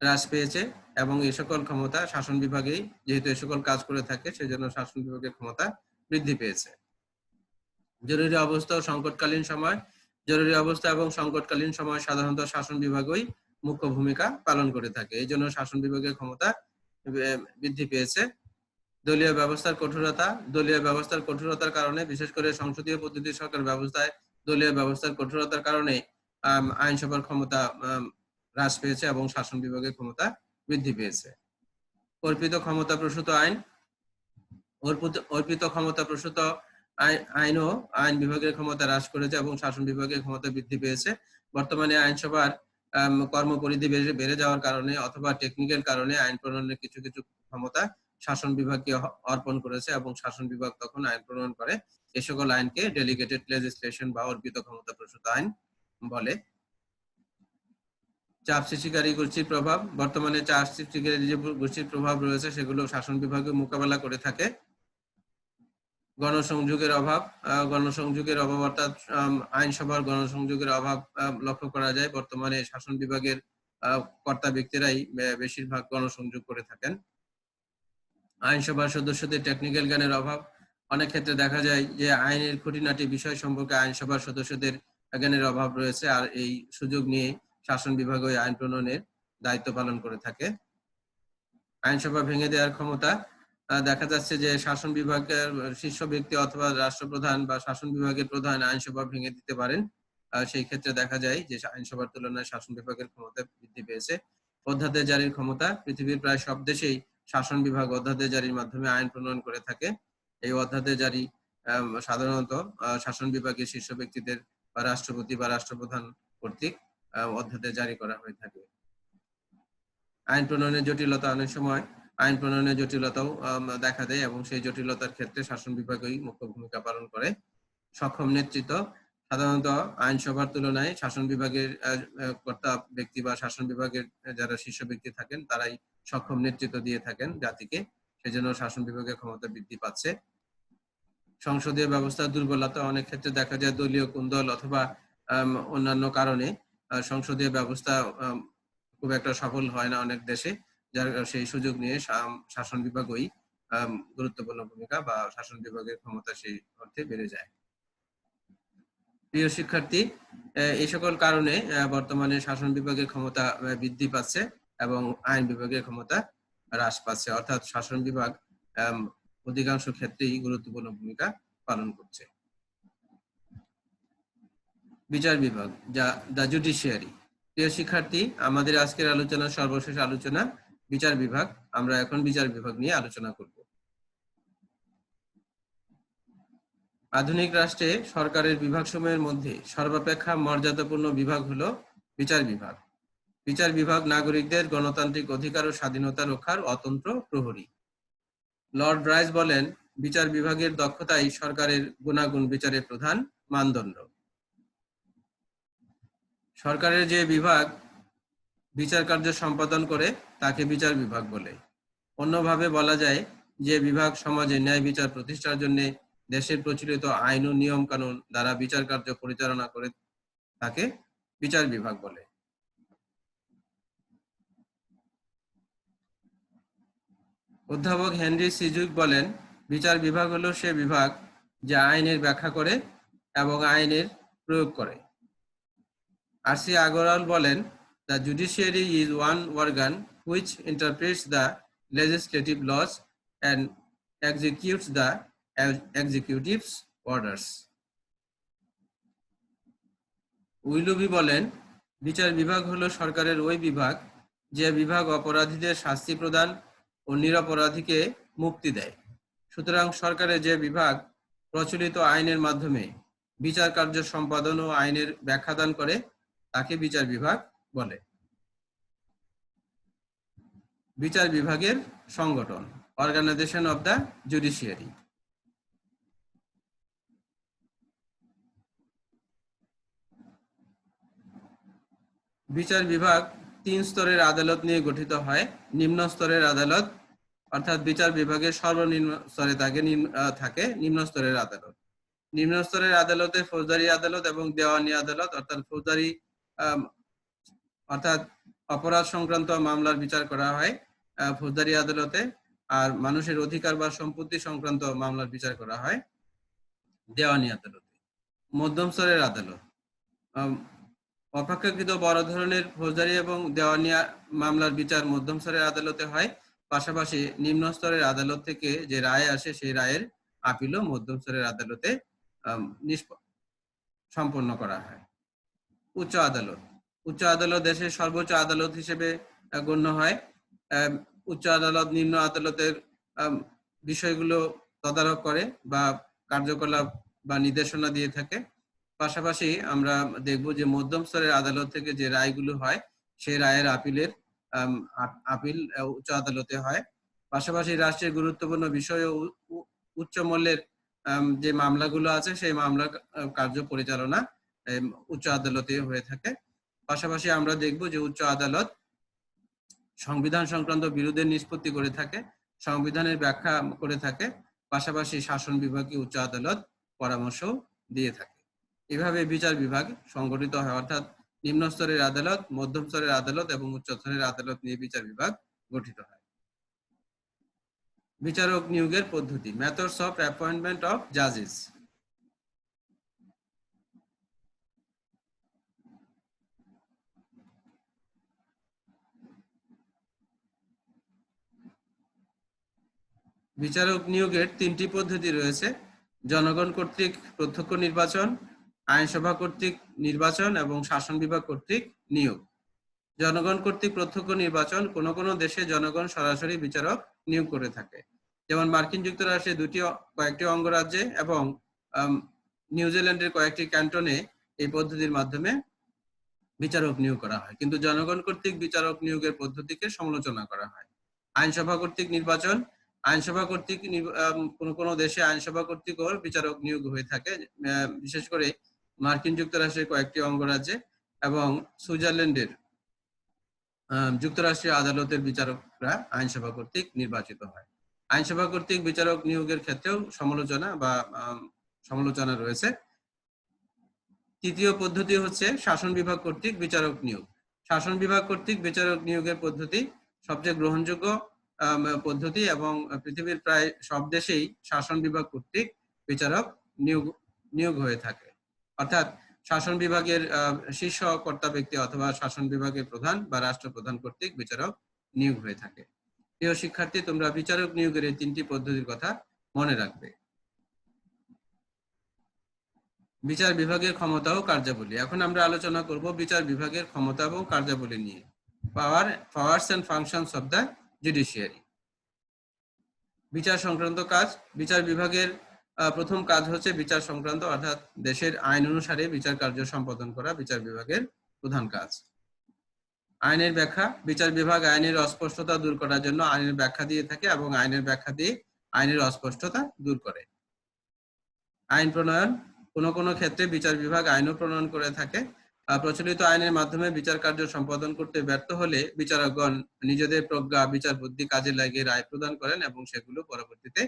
হ্রাস পেয়েছে এবং এই সকল ক্ষমতা শাসন বিভাগেই যেহেতু এই সকল কাজ করে থাকে, সেজন্য শাসন বিভাগের ক্ষমতা বৃদ্ধি পেয়েছে। জরুরি অবস্থা ও সংকটকালীন সময়। জরুরি অবস্থা এবং সংকটকালীন সময় সাধারণত শাসন বিভাগই মুখ্য ভূমিকা পালন করে থাকে, এই জন্য শাসন বিভাগের ক্ষমতা বৃদ্ধি পেয়েছে। দলীয় ব্যবস্থার কঠোরতার কারণে, বিশেষ করে সংসদীয় পদ্ধতির সরকার ব্যবস্থায় দলীয় ব্যবস্থার কঠোরতার কারণে আইনসভার ক্ষমতা হ্রাস পেয়েছে এবং শাসন বিভাগের ক্ষমতা বৃদ্ধি পেয়েছে। অর্পিত ক্ষমতাপ্রসূত আইন। অর্পিত ক্ষমতাপ্রসূত আইনও আইন বিভাগের ক্ষমতা হ্রাস করেছে এবং শাসন বিভাগের ক্ষমতা বৃদ্ধি পেয়েছে। বর্তমানে আইনসভার কর্মপরিধি বেড়ে যাওয়ার কারণে অথবা টেকনিক্যাল কারণে আইন প্রণয়নের কিছু কিছু ক্ষমতা শাসন বিভাগকে অর্পণ করেছে এবং শাসন বিভাগ তখন আইন প্রণয়ন করে। এই সকল আইনকে ডেলিগেটেড লেজিসলেশন বা অর্পিত ক্ষমতাপ্রসূত আইন বলে। চাপ সৃষ্টিকারী গোষ্ঠীর প্রভাব। বর্তমানে চাপ সৃষ্টিকারী যে গোষ্ঠীর প্রভাব রয়েছে সেগুলো শাসন বিভাগে মোকাবেলা করে থাকে। গণসংযোগের অভাব অর্থাৎ আইনসভার গণসংযোগের অভাব লক্ষ্য করা যায়। বর্তমানে শাসন বিভাগের কর্তা ব্যক্তিরাই বেশিরভাগ গণসংযোগ করে থাকেন। আইনসভার সদস্যদের টেকনিক্যাল জ্ঞানের অভাব। অনেক ক্ষেত্রে দেখা যায় যে আইনের খুঁটিনাটি বিষয় সম্পর্কে আইনসভার সদস্যদের জ্ঞানের অভাব রয়েছে, আর এই সুযোগ নিয়ে শাসন বিভাগ ওই আইন প্রণয়নের দায়িত্ব পালন করে থাকে। আইনসভা ভেঙে দেওয়ার ক্ষমতা। দেখা যাচ্ছে যে শাসন বিভাগের শীর্ষ ব্যক্তি অথবা রাষ্ট্রপ্রধান বা শাসন বিভাগের প্রধান আইনসভা ভেঙে দিতে পারেন। সেই ক্ষেত্রে দেখা যায় যে আইনসভার তুলনায় শাসন বিভাগের ক্ষমতা বৃদ্ধি পেয়েছে। অধ্যাদেশ জারির ক্ষমতা। পৃথিবীর প্রায় সব দেশেই শাসন বিভাগ অধ্যাদেশ জারির মাধ্যমে আইন প্রণয়ন করে থাকে। এই অধ্যাদেশ জারি সাধারণত শাসন বিভাগের শীর্ষ ব্যক্তিদের বা রাষ্ট্রপতি বা রাষ্ট্রপ্রধান কর্তৃক অধ্যাদেশ জারি করা হয়ে থাকে। আইন প্রণয়নের জটিলতা। অনেক সময় আইন প্রণয়নের জটিলতাও দেখা দেয় এবং সেই জটিলতার ক্ষেত্রে শাসন বিভাগই মুখ্য ভূমিকা পালন করে। সক্ষম নেতৃত্ব। সাধারণত আইনসভার তুলনায় শাসন বিভাগের কর্তা ব্যক্তি বা শাসন বিভাগের যারা শীর্ষ ব্যক্তি থাকেন তারাই সক্ষম নেতৃত্ব দিয়ে থাকেন জাতিকে, সেজন্য শাসন বিভাগের ক্ষমতা বৃদ্ধি পাচ্ছে। সংসদীয় ব্যবস্থার দুর্বলতা। অনেক ক্ষেত্রে দেখা যায় দলীয় কুন্দল অথবা অন্যান্য কারণে সংসদীয় ব্যবস্থা খুব একটা সফল হয় না অনেক দেশে, যার সেই সুযোগ নিয়ে শাসন বিভাগই গুরুত্বপূর্ণ ভূমিকা বা শাসন বিভাগের ক্ষমতা সেই অর্থে বেড়ে যায়। প্রিয় শিক্ষার্থী, এই সকল কারণে বর্তমানে শাসন বিভাগের ক্ষমতা বৃদ্ধি পাচ্ছে এবং আইন বিভাগের ক্ষমতা হ্রাস পাচ্ছে, অর্থাৎ শাসন বিভাগ অধিকাংশ ক্ষেত্রেই গুরুত্বপূর্ণ ভূমিকা পালন করছে। বিচার বিভাগ, দ্য জুডিশিয়ারি। প্রিয় শিক্ষার্থী, আমাদের আজকের আলোচনার সর্বশেষ আলোচনা বিচার বিভাগ। আমরা এখন বিচার বিভাগ নিয়ে আলোচনা করব। আধুনিক রাষ্ট্রে সরকারের বিভাগসমূহের মধ্যে সর্বাপেক্ষা মর্যাদাপূর্ণ বিভাগ হলো বিচার বিভাগ। বিচার বিভাগ নাগরিকদের গণতান্ত্রিক অধিকার ও স্বাধীনতা রক্ষার অতন্ত্র প্রহরী। লর্ড রাইস বলেন, বিচার বিভাগের দক্ষতাই সরকারের গুণাগুণ বিচারের প্রধান মানদণ্ড। সরকারের যে বিভাগ বিচার কার্য সম্পাদন করে তাকে বিচার বিভাগ বলে। অন্যভাবে বলা যায়, যে বিভাগ সমাজে ন্যায় বিচার প্রতিষ্ঠার জন্য দেশের প্রচলিত আইন ও নিয়ম কানুন দ্বারা বিচার কার্য পরিচালনা করে তাকে বিচার বিভাগ বলে। অধ্যাপক হেনরি সিজুক বলেন, বিচার বিভাগ হলো সে বিভাগ যা আইনের ব্যাখ্যা করে এবং আইনের প্রয়োগ করে। আর.সি. আগরওয়াল বলেন, the judiciary is one organ which interprets the legislative laws and executes the executive's orders. উইলুবি বলেন, বিচার বিভাগ হলো সরকারের ওই বিভাগ যে বিভাগ অপরাধীদের শাস্তি প্রদান ও নিরপরাধীকে মুক্তি দেয়। সুতরাং সরকারের যে বিভাগ প্রচলিত আইনের মাধ্যমে বিচার কার্য সম্পাদন ও আইনের ব্যাখ্যাদান করে তাকে বিচার বিভাগ বলে। বিচার বিভাগের সংগঠন, অর্গানাইজেশন অব দ্য জুডিশিয়ারি। বিচার বিভাগ 3 স্তরের আদালত নিয়ে গঠিত হয়। নিম্ন স্তরের আদালত, অর্থাৎ বিচার বিভাগের সর্বনিম্ন স্তরে থাকে নিম্ন স্তরের আদালত। নিম্ন স্তরের আদালতে ফৌজদারি আদালত এবং দেওয়ানি আদালত, অর্থাৎ অপরাধ সংক্রান্ত মামলার বিচার করা হয় ফৌজদারি আদালতে, আর মানুষের অধিকার বা সম্পত্তি সংক্রান্ত মামলার বিচার করা হয় দেওয়ানি আদালতে। মধ্যম স্তরের আদালত, অপেক্ষাকৃত বড় ধরনের ফৌজদারি এবং দেওয়ানি মামলার বিচার মধ্যম স্তরের আদালতে হয়। পাশাপাশি নিম্ন স্তরের আদালত থেকে যে রায় আসে সেই রায়ের আপিলও মধ্যম স্তরের আদালতে সম্পন্ন করা হয়। উচ্চ আদালত, উচ্চ আদালত দেশের সর্বোচ্চ আদালত হিসেবে গণ্য হয়। উচ্চ আদালত নিম্ন আদালতের বিষয়গুলো তদারক করে বা কার্যকলাপ বা নির্দেশনা দিয়ে থাকে। পাশাপাশি আমরা দেখব যে মধ্যম স্তরের আদালত থেকে যে রায়গুলো হয় সেই রায়ের আপিল উচ্চ আদালতে হয়। পাশাপাশি রাষ্ট্রের গুরুত্বপূর্ণ বিষয় ও উচ্চ মূল্যের যে মামলাগুলো আছে সেই মামলা কার্য পরিচালনা উচ্চ আদালতে হয়ে থাকে। পাশাপাশি আমরা দেখব যে উচ্চ আদালত সংবিধান সংক্রান্ত বিরোধের নিষ্পত্তি করে থাকে, সংবিধানের ব্যাখ্যা করে থাকে। পাশাপাশি শাসন বিভাগকে উচ্চ আদালত পরামর্শ দিয়ে থাকে। এভাবে বিচার বিভাগ সংগঠিত হয়, অর্থাৎ নিম্ন স্তরের আদালত, মধ্যম স্তরের আদালত এবং উচ্চ স্তরের আদালত নিয়ে বিচার বিভাগ গঠিত হয়। বিচারক নিয়োগের পদ্ধতি, মেথডস অফ অ্যাপয়েন্টমেন্ট অফ জাজেস। বিচারক নিয়োগের 3টি পদ্ধতি রয়েছে: জনগণ কর্তৃক প্রত্যক্ষ নির্বাচন, আইনসভা কর্তৃক নির্বাচন এবং শাসন বিভাগ কর্তৃক নিয়োগ। জনগণ কর্তৃক প্রত্যক্ষ নির্বাচন, কোনো কোনো দেশে জনগণ সরাসরি বিচারক নিয়োগ করে থাকে, যেমন মার্কিন যুক্তরাষ্ট্রে কয়েকটি অঙ্গরাজ্যে এবং নিউজিল্যান্ডের কয়েকটি ক্যান্টনে এই পদ্ধতির মাধ্যমে বিচারক নিয়োগ করা হয়। কিন্তু জনগণ কর্তৃক বিচারক নিয়োগের পদ্ধতিকে সমালোচনা করা হয়। আইনসভা কর্তৃক নির্বাচন, আইনসভা কর্তৃক কোনো কোনো দেশে আইনসভা কর্তৃকও বিচারক নিয়োগ হয়ে থাকে, বিশেষ করে মার্কিন যুক্তরাষ্ট্রের কয়েকটি অঙ্গরাজ্যে এবং সুইজারল্যান্ডের যুক্তরাষ্ট্রীয় আদালতের বিচারকরা আইনসভা কর্তৃক নির্বাচিত হয়। আইনসভা কর্তৃক বিচারক নিয়োগের ক্ষেত্রেও সমালোচনা রয়েছে। তৃতীয় পদ্ধতি হচ্ছে শাসন বিভাগ কর্তৃক বিচারক নিয়োগ। শাসন বিভাগ কর্তৃক বিচারক নিয়োগের পদ্ধতি সবচেয়ে গ্রহণযোগ্য পদ্ধতি এবং পৃথিবীর প্রায় সব দেশেই শাসন বিভাগ কর্তৃক বিচারক নিয়োগ হয়ে থাকে। অর্থাৎ শাসন বিভাগের শীর্ষ কর্তা ব্যক্তি অথবা শাসন বিভাগের প্রধান বা রাষ্ট্রপ্রধান কর্তৃক বিচারক নিয়োগ হয়ে থাকে। প্রিয় শিক্ষার্থী, তোমরা বিচারক নিয়োগের এই তিনটি পদ্ধতির কথা মনে রাখবে। বিচার বিভাগের ক্ষমতা ও কার্যাবলী। এখন আমরা আলোচনা করব বিচার বিভাগের ক্ষমতা এবং কার্যাবলী নিয়ে। Powers and functions of the judiciary. বিচার সংক্রান্ত কাজ। বিচার বিভাগের প্রথম কাজ হচ্ছে বিচার সংক্রান্ত, অর্থাৎ দেশের আইন অনুসারে বিচার কার্য সম্পাদন করা বিচার বিভাগের প্রধান কাজ। আইনের ব্যাখ্যা। বিচার বিভাগ আইনের অস্পষ্টতা দূর করার জন্য আইনের ব্যাখ্যা দিয়ে থাকে এবং আইনের ব্যাখ্যা দিয়ে আইনের অস্পষ্টতা দূর করে। আইন প্রণয়ন। কোনো ক্ষেত্রে বিচার বিভাগ আইনও প্রণয়ন করে থাকে। প্রচলিত আইনের মাধ্যমে বিচার কার্য সম্পাদন করতে ব্যর্থ হলে বিচারকগণ নিজেদের প্রজ্ঞা বিচার বুদ্ধি কাজে লাগিয়ে রায় প্রদান করেন এবং সেগুলো পরবর্তীতে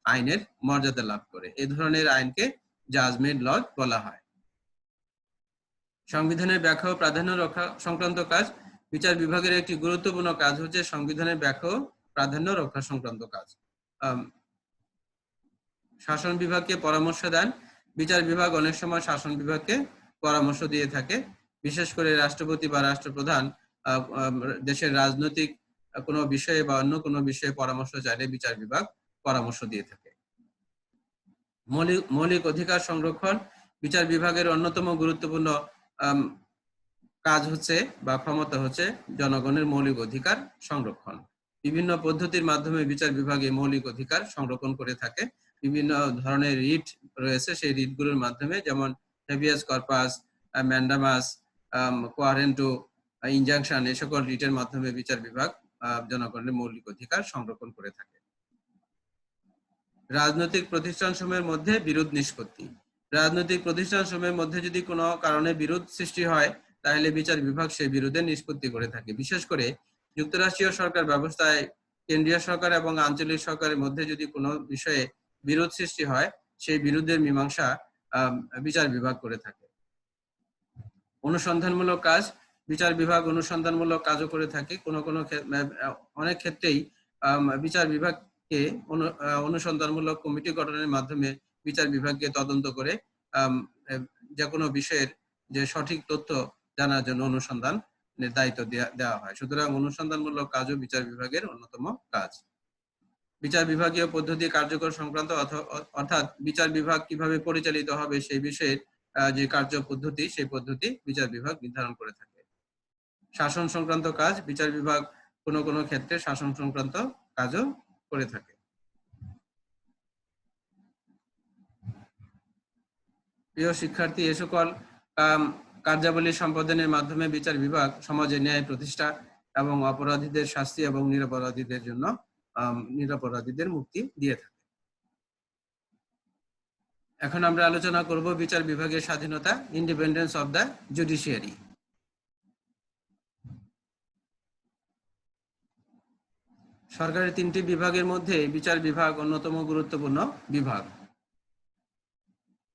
আইনের মর্যাদা লাভ করে। এই ধরনের আইনকে জাজমেন্ট ল বলা হয়। সংবিধানের ব্যাখ্যা ও প্রাধান্য রক্ষা সংক্রান্ত কাজ। বিচার বিভাগের একটি গুরুত্বপূর্ণ কাজ হচ্ছে সংবিধানের ব্যাখ্যা ও প্রাধান্য রক্ষা সংক্রান্ত কাজ। শাসন বিভাগকে পরামর্শ দেন। বিচার বিভাগ অনেক সময় শাসন বিভাগকে পরামর্শ দিয়ে থাকে, বিশেষ করে রাষ্ট্রপতি বা রাষ্ট্রপ্রধান দেশের রাজনৈতিক কোনো বিষয়ে বা অন্য কোনো বিষয়ে পরামর্শ চাইলে বিচার বিভাগ পরামর্শ দিয়ে থাকে। মৌলিক অধিকার সংরক্ষণ। বিচার বিভাগের অন্যতম গুরুত্বপূর্ণ কাজ হচ্ছে বা ক্ষমতা হচ্ছে জনগণের মৌলিক অধিকার সংরক্ষণ। বিভিন্ন পদ্ধতির মাধ্যমে বিচার বিভাগে মৌলিক অধিকার সংরক্ষণ করে থাকে। বিভিন্ন ধরনের রিট রয়েছে, সেই রিটগুলোর মাধ্যমে, যেমন হেভিয়াস কর্পাস, ম্যান্ডামাস, কোয়ারেন্টো, ইনজাংশন, এই সকল রিটের মাধ্যমে বিচার বিভাগ জনগণের মৌলিক অধিকার সংরক্ষণ করে থাকে। রাজনৈতিক প্রতিষ্ঠানসমূহের মধ্যে বিরোধ নিষ্পত্তি। রাজনৈতিক প্রতিষ্ঠানসমূহের মধ্যে যদি কোনো কারণে বিরোধ সৃষ্টি হয় তাহলে বিচার বিভাগ সেই বিরোধের নিষ্পত্তি করে থাকে। বিশেষ করে যুক্তরাষ্ট্রীয় সরকার ব্যবস্থায় কেন্দ্রীয় সরকার এবং আঞ্চলিক সরকারের মধ্যে যদি কোনো বিষয়ে বিরোধ সৃষ্টি হয়, সেই বিরোধের মীমাংসা বিচার বিভাগ করে থাকে। অনুসন্ধানমূলক কাজ। বিচার বিভাগ অনুসন্ধানমূলক কাজও করে থাকে। অনেক ক্ষেত্রেই বিচার বিভাগকে অনুসন্ধানমূলক কমিটি গঠনের মাধ্যমে বিচার বিভাগকে তদন্ত করে যে কোনো বিষয়ের যে সঠিক তথ্য জানার জন্য অনুসন্ধানের দায়িত্ব দেওয়া হয়। সুতরাং অনুসন্ধানমূলক কাজও বিচার বিভাগের অন্যতম কাজ। বিচার বিভাগীয় পদ্ধতি কার্যকর সংক্রান্ত, অর্থাৎ বিচার বিভাগ কিভাবে পরিচালিত হবে সেই বিষয়ে যে কার্য পদ্ধতি, সেই পদ্ধতি বিচার বিভাগ নির্ধারণ করে থাকে। শাসন সংক্রান্ত কাজ। বিচার বিভাগ কোনো ক্ষেত্রে শাসন সংক্রান্ত কাজও করে থাকে। প্রিয় শিক্ষার্থী, এ সকল কার্যাবলী সম্পাদনের মাধ্যমে বিচার বিভাগ সমাজে ন্যায় প্রতিষ্ঠা এবং অপরাধীদের শাস্তি এবং নিরপরাধীদের মুক্তি দিয়ে থাকে। এখন আমরা আলোচনা করব বিচার বিভাগের স্বাধীনতা, ইন্ডিপেন্ডেন্স অফ দ্য জুডিশিয়ারি। সরকারের তিনটি বিভাগের মধ্যে বিচার বিভাগ অন্যতম গুরুত্বপূর্ণ বিভাগ।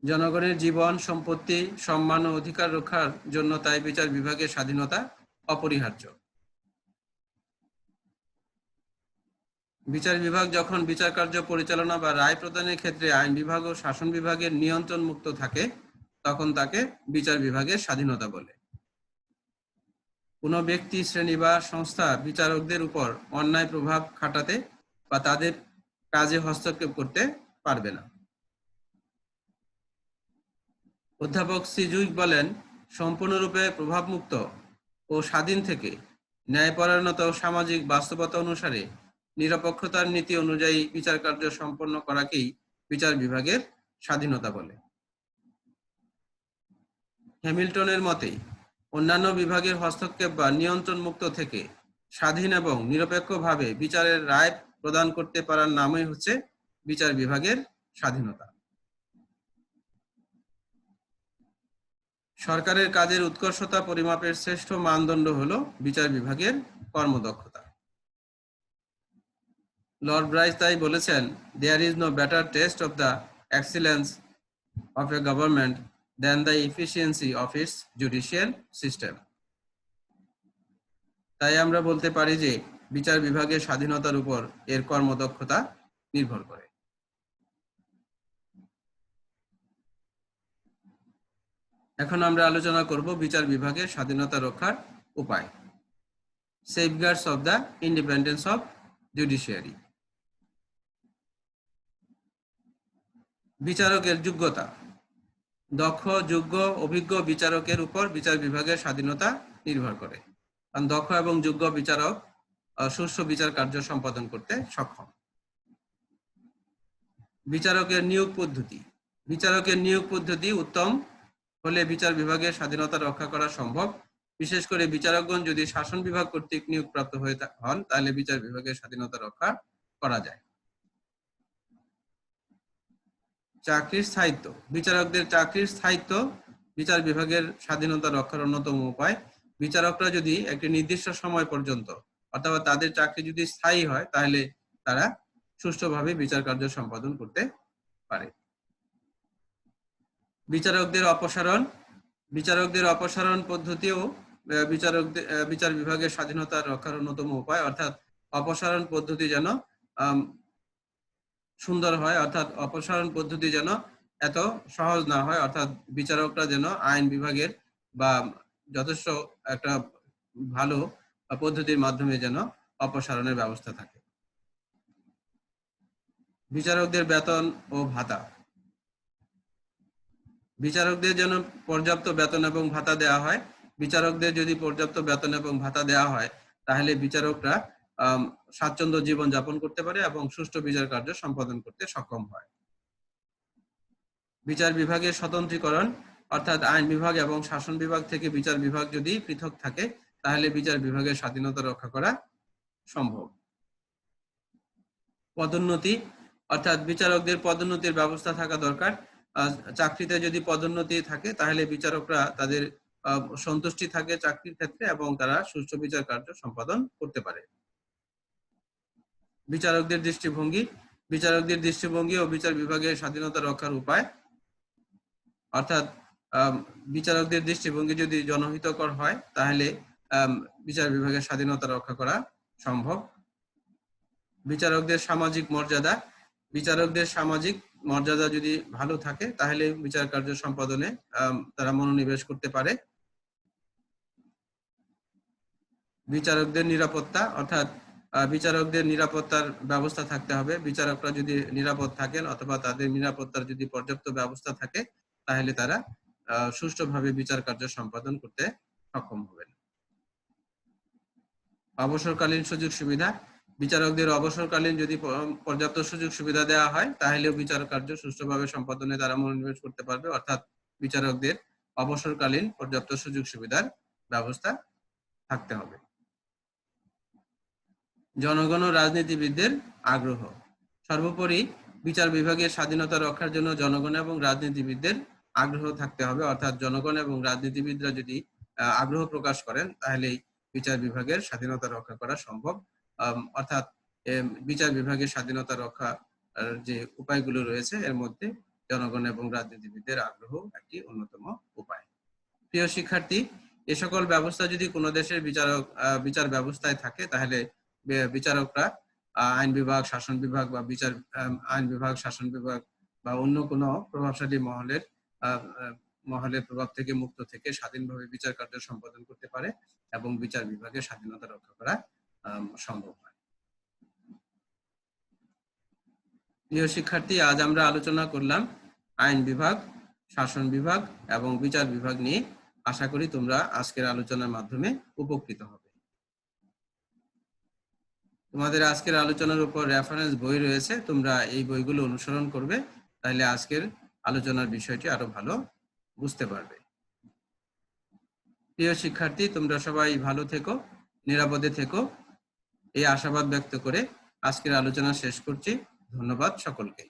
জনগণের জীবন, সম্পত্তি, সম্মান ও অধিকার রক্ষার জন্য তাই বিচার বিভাগের স্বাধীনতা অপরিহার্য। বিচার বিভাগ যখন বিচার কার্য পরিচালনা বা রায় প্রদানের ক্ষেত্রে আইন বিভাগ ও শাসন বিভাগের নিয়ন্ত্রণ মুক্ত থাকে, তখন তাকে বিচার বিভাগের স্বাধীনতা বলে। কোনো ব্যক্তি, শ্রেণী বা সংস্থা বিচারকদের উপর অন্যায় প্রভাব খাটাতে বা তাদের কাজে হস্তক্ষেপ করতে পারবে না। অধ্যাপক সিজুইক বলেন, সম্পূর্ণরূপে প্রভাবমুক্ত ও স্বাধীন থেকে ন্যায়পরায়ণতা ও সামাজিক বাস্তবতা অনুসারে নিরপেক্ষতার নীতি অনুযায়ী বিচার কার্য সম্পন্ন করাকেই বিচার বিভাগের স্বাধীনতা বলে। হ্যামিল্টনের মতে অন্যান্য বিভাগের হস্তক্ষেপ বা নিয়ন্ত্রণ মুক্ত থেকে স্বাধীন এবং নিরপেক্ষভাবে বিচারের রায় প্রদান করতে পারার নামই হচ্ছে বিচার বিভাগের স্বাধীনতা। সরকারের কাজের উৎকর্ষতা পরিমাপের শ্রেষ্ঠ মানদণ্ড হলো বিচার বিভাগের কর্মদক্ষতা। লর্ড ব্রাইস তাই বলেছেন, there is no better test of the excellence of a government than the efficiency of its judicial system. তাই আমরা বলতে পারি যে বিচার বিভাগের স্বাধীনতার উপর এর কর্মদক্ষতা নির্ভর করে। এখন আমরা আলোচনা করব বিচার বিভাগের স্বাধীনতা রক্ষার উপায়। Safeguards of the independence of judiciary. বিচারকের যোগ্যতা। দক্ষ, যোগ্য, অভিজ্ঞ বিচারকের উপর বিচার বিভাগের স্বাধীনতা নির্ভর করে। কারণ দক্ষ এবং যোগ্য বিচারক সুষ্ঠু বিচার কার্য সম্পাদন করতে সক্ষম। বিচারকের নিয়োগ পদ্ধতি। বিচারকের নিয়োগ পদ্ধতি উত্তম হলে বিচার বিভাগের স্বাধীনতা রক্ষা করা সম্ভব। বিশেষ করে বিচারকগণ যদি শাসন বিভাগ কর্তৃক নিয়োগপ্রাপ্ত হয়ে হন তাহলে বিচার বিভাগের স্বাধীনতা রক্ষা করা যায়। চাকরির স্থায়িত্ব। বিচারকদের চাকরির স্থায়িত্ব বিচার বিভাগের স্বাধীনতা রক্ষার অন্যতম উপায়। বিচারকরা যদি একটি নির্দিষ্ট সময় পর্যন্ত অথবা তাদের চাকরি যদি স্থায়ী হয় তাহলে তারা সুষ্ঠুভাবে বিচার কার্য সম্পাদন করতে পারে। বিচারকদের অপসারণ। বিচারকদের অপসারণ পদ্ধতিও বিচার বিভাগের স্বাধীনতা রক্ষার অন্যতম উপায়। অর্থাৎ অপসারণ পদ্ধতি যেন সুন্দর হয়, অর্থাৎ অপসারণ পদ্ধতি যেন এত সহজ না হয়, অর্থাৎ বিচারকরা যেন আইন বিভাগের বা যথেষ্ট একটা ভালো পদ্ধতির মাধ্যমে যেন অপসারণের ব্যবস্থা থাকে। বিচারকদের বেতন ও ভাতা। বিচারকদের যেন পর্যাপ্ত বেতন এবং ভাতা দেওয়া হয়। বিচারকদের যদি পর্যাপ্ত বেতন এবং ভাতা দেওয়া হয় তাহলে বিচারকরা স্বাচ্ছন্দ্য জীবন যাপন করতে পারে এবং সুষ্ঠু বিচার কার্য সম্পাদন করতে সক্ষম হয়। বিচার বিভাগের স্বতন্ত্রীকরণ, অর্থাৎ আইন বিভাগ এবং শাসন বিভাগ থেকে বিচার বিভাগ যদি পৃথক থাকে তাহলে বিচার বিভাগের স্বাধীনতা রক্ষা করা সম্ভব। পদোন্নতি, অর্থাৎ বিচারকদের পদোন্নতির ব্যবস্থা থাকা দরকার। চাকরিতে যদি পদোন্নতি থাকে তাহলে বিচারকরা তাদের সন্তুষ্টি থাকে চাকরির ক্ষেত্রে এবং তারা সুষ্ঠু বিচার কার্য সম্পাদন করতে পারে। বিচারকদের দৃষ্টিভঙ্গি। বিচারকদের দৃষ্টিভঙ্গি ও বিচার বিভাগের স্বাধীনতা রক্ষার উপায়। অর্থাৎ বিচারকদের দৃষ্টিভঙ্গি যদি জনহিতকর হয় তাহলে বিচার বিভাগের স্বাধীনতা রক্ষা করা সম্ভব। বিচারকদের সামাজিক মর্যাদা। বিচারকদের সামাজিক মর্যাদা যদি ভালো থাকে তাহলে বিচার কার্য সম্পাদনে তারা মনোনিবেশ করতে পারে। বিচারকদের নিরাপত্তা, অর্থাৎ বিচারকদের নিরাপত্তার ব্যবস্থা থাকতে হবে। বিচারকরা যদি নিরাপদ থাকেন অথবা তাদের নিরাপত্তার যদি পর্যাপ্ত ব্যবস্থা থাকে তাহলে তারা সুষ্ঠুভাবে বিচার কার্য সম্পাদন করতে সক্ষম হবেন। অবসরকালীন সুযোগ সুবিধা। বিচারকদের অবসরকালীন যদি পর্যাপ্ত সুযোগ সুবিধা দেওয়া হয় তাহলেও বিচার কার্য সুষ্ঠুভাবে সম্পাদনে তারা মনোনিবেশ করতে পারবে। অর্থাৎ বিচারকদের অবসরকালীন পর্যাপ্ত সুযোগ সুবিধার ব্যবস্থা থাকতে হবে। জনগণ ও রাজনীতিবিদদের আগ্রহ। সর্বোপরি বিচার বিভাগের স্বাধীনতা রক্ষার জন্য জনগণ এবং রাজনীতিবিদদের আগ্রহ থাকতে হবে। অর্থাৎ জনগণ এবং রাজনীতিবিদরা যদি আগ্রহ প্রকাশ করেন তাহলে বিচার বিভাগের স্বাধীনতা রক্ষা করা সম্ভব। অর্থাৎ বিচার বিভাগের স্বাধীনতা রক্ষা যে উপায়গুলো রয়েছে এর মধ্যে জনগণ এবং রাজনীতিবিদদের আগ্রহ একটি অন্যতম উপায়। প্রিয় শিক্ষার্থী, এ সকল ব্যবস্থা যদি কোনো দেশের বিচার ব্যবস্থায় থাকে তাহলে বিচারকরা আইন বিভাগ, শাসন বিভাগ বা আইন বিভাগ, শাসন বিভাগ বা অন্য কোনো প্রভাবশালী মহলের প্রভাব থেকে মুক্ত থেকে স্বাধীনভাবে বিচার কার্য সম্পাদন করতে পারে এবং বিচার বিভাগের স্বাধীনতা রক্ষা করা সম্ভব হয়। প্রিয় শিক্ষার্থী, আজ আমরা আলোচনা করলাম আইন বিভাগ, শাসন বিভাগ এবং বিচার বিভাগ নিয়ে। আশা করি তোমরা আজকের আলোচনার মাধ্যমে উপকৃত হবে। তোমাদের আজকের আলোচনার উপর রেফারেন্স বই রয়েছে, তোমরা এই বইগুলো অনুসরণ করবে, তাহলে আজকের আলোচনার বিষয়টি আরো ভালো বুঝতে পারবে। প্রিয় শিক্ষার্থী, তোমরা সবাই ভালো থেকো, নিরাপদে থেকো, এই আশাবাদ ব্যক্ত করে আজকের আলোচনা শেষ করছি। ধন্যবাদ সকলকে।